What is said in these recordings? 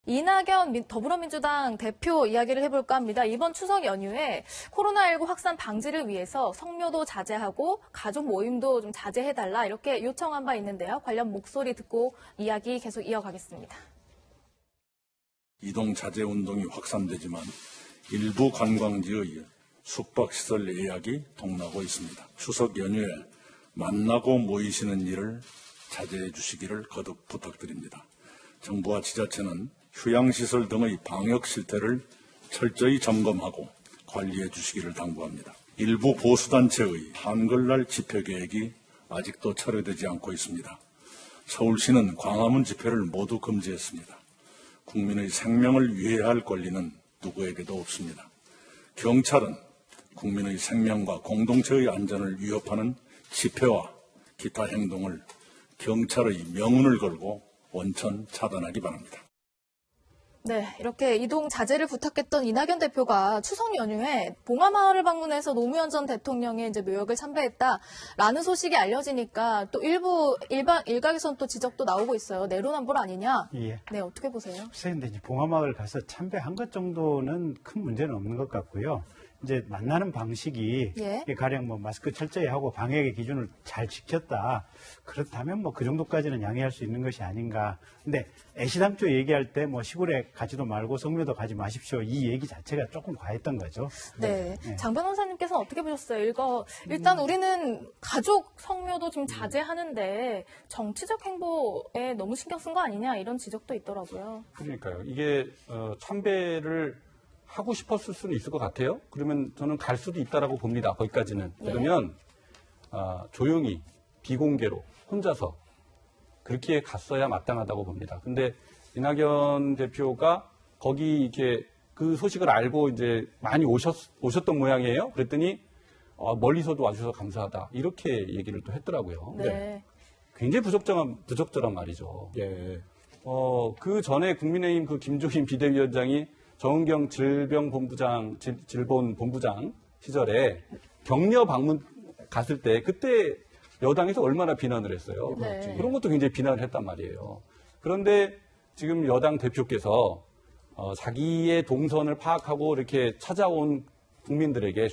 이낙연 더불어민주당 대표 이야기를 해볼까 합니다. 이번 추석 연휴에 코로나19 확산 방지를 위해서 성묘도 자제하고 가족 모임도 좀 자제해달라 이렇게 요청한 바 있는데요. 관련 목소리 듣고 이야기 계속 이어가겠습니다. 이동 자제 운동이 확산되지만 일부 관광지의 숙박시설 예약이 동나고 있습니다. 추석 연휴에 만나고 모이시는 일을 자제해 주시기를 거듭 부탁드립니다. 정부와 지자체는 휴양시설 등의 방역 실태를 철저히 점검하고 관리해 주시기를 당부합니다. 일부 보수단체의 한글날 집회 계획이 아직도 철회되지 않고 있습니다. 서울시는 광화문 집회를 모두 금지했습니다. 국민의 생명을 위해할 권리는 누구에게도 없습니다. 경찰은 국민의 생명과 공동체의 안전을 위협하는 집회와 기타 행동을 경찰의 명운을 걸고 원천 차단하기 바랍니다. 네, 이렇게 이동 자제를 부탁했던 이낙연 대표가 추석 연휴에 봉화마을을 방문해서 노무현 전 대통령의 이제 묘역을 참배했다라는 소식이 알려지니까 또 일각에선 또 지적도 나오고 있어요. 내로남불 아니냐? 예. 네, 어떻게 보세요? 글쎄, 근데 이제 봉화마을 가서 참배한 것 정도는 큰 문제는 없는 것 같고요. 이제 만나는 방식이 가령 뭐 마스크 철저히 하고 방역의 기준을 잘 지켰다. 그렇다면 뭐 그 정도까지는 양해할 수 있는 것이 아닌가. 근데 애시당초 얘기할 때 뭐 시골에 가지도 말고 성묘도 가지 마십시오. 이 얘기 자체가 조금 과했던 거죠. 네. 장 변호사님께서는 어떻게 보셨어요? 일단 우리는 가족 성묘도 좀 자제하는데 정치적 행보에 너무 신경 쓴 거 아니냐 이런 지적도 있더라고요. 그러니까요. 이게 참배를 하고 싶었을 수는 있을 것 같아요. 그러면 저는 갈 수도 있다라고 봅니다. 거기까지는. 그러면 조용히 비공개로 혼자서 그렇게 갔어야 마땅하다고 봅니다. 근데 이낙연 대표가 거기 이렇게 그 소식을 알고 이제 많이 오셨던 모양이에요. 그랬더니 멀리서도 와주셔서 감사하다. 이렇게 얘기를 또 했더라고요. 네. 굉장히 부적절한 말이죠. 예. 그 전에 국민의힘 그 김종인 비대위원장이 정은경 질병본부장 시절에 격려 방문 갔을 때 그때 여당에서 얼마나 비난을 했어요. 네. 그런 것도 굉장히 비난을 했단 말이에요. 그런데 지금 여당 대표께서 자기의 동선을 파악하고 이렇게 찾아온 주민들에게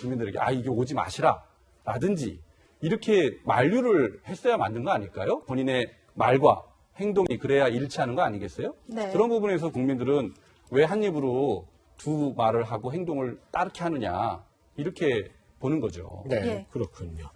이게 오지 마시라 라든지 이렇게 만류를 했어야 맞는 거 아닐까요? 본인의 말과 행동이 그래야 일치하는 거 아니겠어요? 네. 그런 부분에서 국민들은 왜 한 입으로 두 말을 하고 행동을 따르게 하느냐 이렇게 보는 거죠. 네, 예. 그렇군요.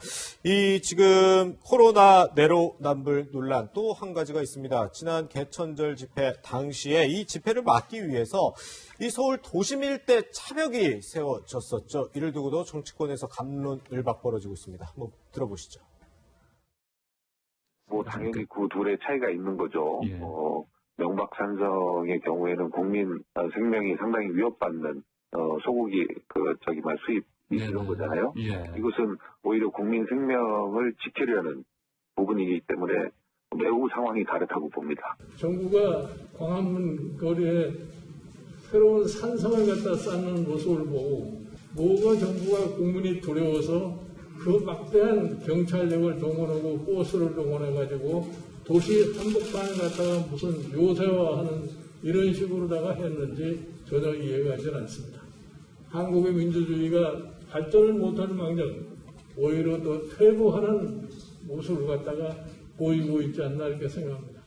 이 지금 코로나 내로남불 논란 또 한 가지가 있습니다. 지난 개천절 집회 당시에 이 집회를 막기 위해서 이 서울 도심 일대 차벽이 세워졌었죠. 이를 두고도 정치권에서 갑론을박 벌어지고 있습니다. 한번 들어보시죠. 뭐 당연히 그 둘의 차이가 있는 거죠. 예. 명박산성의 경우에는 국민 생명이 상당히 위협받는 소고기 수입이 이런 거잖아요. 예. 이것은 오히려 국민 생명을 지키려는 부분이기 때문에 매우 상황이 다르다고 봅니다. 정부가 광화문 거리에 새로운 산성을 갖다 쌓는 모습을 보고 뭐가 정부가 국민이 두려워서 그 막대한 경찰력을 동원하고 버스를 동원해가지고 도시 한복판을 갖다가 무슨 요새화하는 이런 식으로다가 했는지 전혀 이해가 가지 않습니다. 한국의 민주주의가 발전을 못하는 망정 오히려 더 퇴보하는 모습을 갖다가 보이고 있지 않나 이렇게 생각합니다.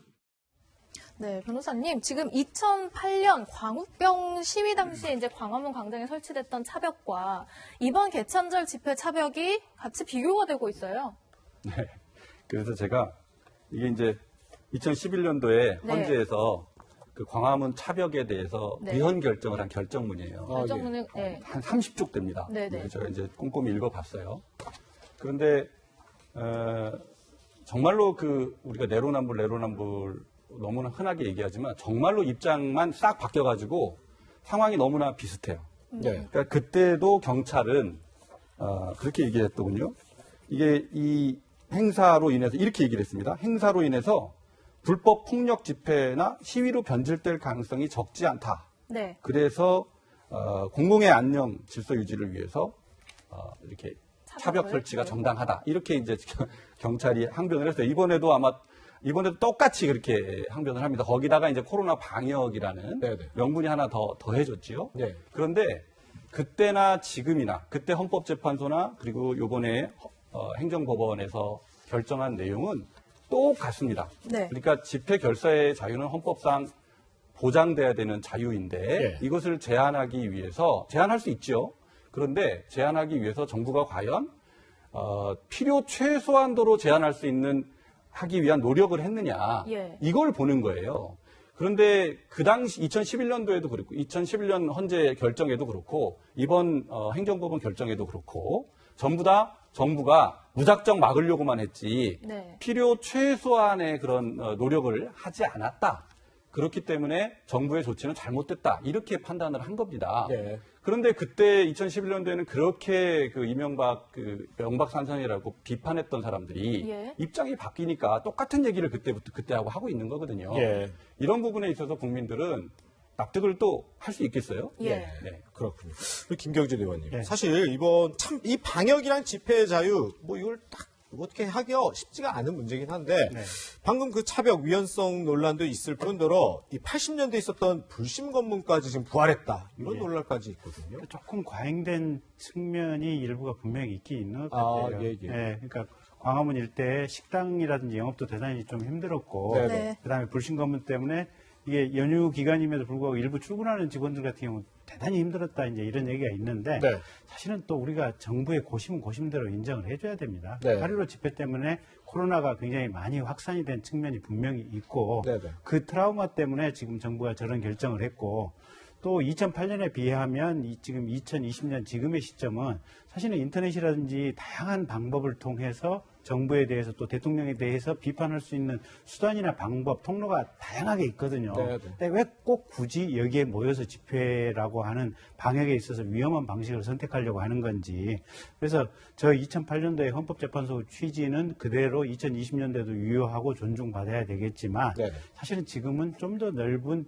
네, 변호사님, 지금 2008년 광우병 시위 당시에 이제 광화문 광장에 설치됐던 차벽과 이번 개천절 집회 차벽이 같이 비교가 되고 있어요. 네. 그래서 제가 이게 이제 2011년도에 헌재에서 그 광화문 차벽에 대해서 위헌 결정을 한 결정문이에요. 결정문은 한 30쪽 됩니다. 네네. 제가 이제 꼼꼼히 읽어봤어요. 그런데 정말로 우리가 내로남불 너무나 흔하게 얘기하지만 정말로 입장만 싹 바뀌어가지고 상황이 너무나 비슷해요. 네. 그러니까 그때도 경찰은 그렇게 얘기했더군요. 이게 이 행사로 인해서 이렇게 얘기를 했습니다. 행사로 인해서 불법 폭력 집회나 시위로 변질될 가능성이 적지 않다. 네. 그래서 공공의 안녕 질서 유지를 위해서 이렇게 차벽 설치가 정당하다. 이렇게 이제 경찰이 항변을 했어요. 이번에도 아마 이번에도 똑같이 그렇게 항변을 합니다. 거기다가 이제 코로나 방역이라는 네네. 명분이 하나 더 더해졌지요. 네. 그런데 그때나 지금이나 그때 헌법재판소나 그리고 요번에 행정법원에서 결정한 내용은 똑같습니다. 네. 그러니까 집회 결사의 자유는 헌법상 보장돼야 되는 자유인데 네. 이것을 제한하기 위해서 제한할 수 있죠. 그런데 제한하기 위해서 정부가 과연 필요 최소한도로 제한할 수 있는 하기 위한 노력을 했느냐 예. 이걸 보는 거예요. 그런데 그 당시 2011년도에도 그렇고 2011년 헌재 결정에도 그렇고 이번 행정법원 결정에도 그렇고 전부 다 정부가 무작정 막으려고만 했지 네. 필요 최소한의 그런 노력을 하지 않았다. 그렇기 때문에 정부의 조치는 잘못됐다. 이렇게 판단을 한 겁니다. 예. 그런데 그때 2011년도에는 그렇게 그 이명박 그 명박산성이라고 비판했던 사람들이 예. 입장이 바뀌니까 똑같은 얘기를 그때 하고 있는 거거든요. 예. 이런 부분에 있어서 국민들은 납득을 또 할 수 있겠어요? 예. 네. 그렇군요. 우리 김경진 의원님. 네. 사실 이번 참 이 방역이랑 집회 자유 뭐 이걸 딱 어떻게 하기가 쉽지가 않은 문제긴 한데 네. 방금 그 차벽 위헌성 논란도 있을 뿐더러 이 80년대에 있었던 불심 검문까지 지금 부활했다. 이런 예. 논란까지 있거든요. 조금 과잉된 측면이 일부가 분명히 있긴 있는 것 아, 같아요. 예. 그러니까 광화문 일대 식당이라든지 영업도 대단히 좀 힘들었고, 네, 네. 그다음에 불신검문 때문에 이게 연휴 기간임에도 불구하고 일부 출근하는 직원들 같은 경우 대단히 힘들었다 이제 이런 얘기가 있는데 네. 사실은 또 우리가 정부의 고심은 고심대로 인정을 해줘야 됩니다. 네. 8.15 집회 때문에 코로나가 굉장히 많이 확산이 된 측면이 분명히 있고 네, 네. 그 트라우마 때문에 지금 정부가 저런 결정을 했고 또 2008년에 비하면 지금 2020년 지금의 시점은 사실은 인터넷이라든지 다양한 방법을 통해서 정부에 대해서 또 대통령에 대해서 비판할 수 있는 수단이나 방법, 통로가 다양하게 있거든요. 네, 네. 근데 왜 꼭 굳이 여기에 모여서 집회라고 하는 방역에 있어서 위험한 방식을 선택하려고 하는 건지. 그래서 저 2008년도에 헌법재판소 취지는 그대로 2020년대도 유효하고 존중받아야 되겠지만 네. 사실은 지금은 좀 더 넓은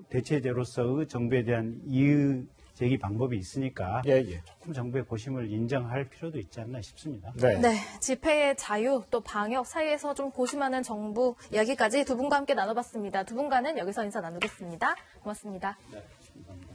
대체제로서의 정부에 대한 이의 제기 방법이 있으니까 예, 예. 조금 정부의 고심을 인정할 필요도 있지 않나 싶습니다. 네. 네, 집회의 자유 또 방역 사이에서 좀 고심하는 정부 이야기까지 두 분과 함께 나눠봤습니다. 두 분과는 여기서 인사 나누겠습니다. 고맙습니다. 네, 감사합니다.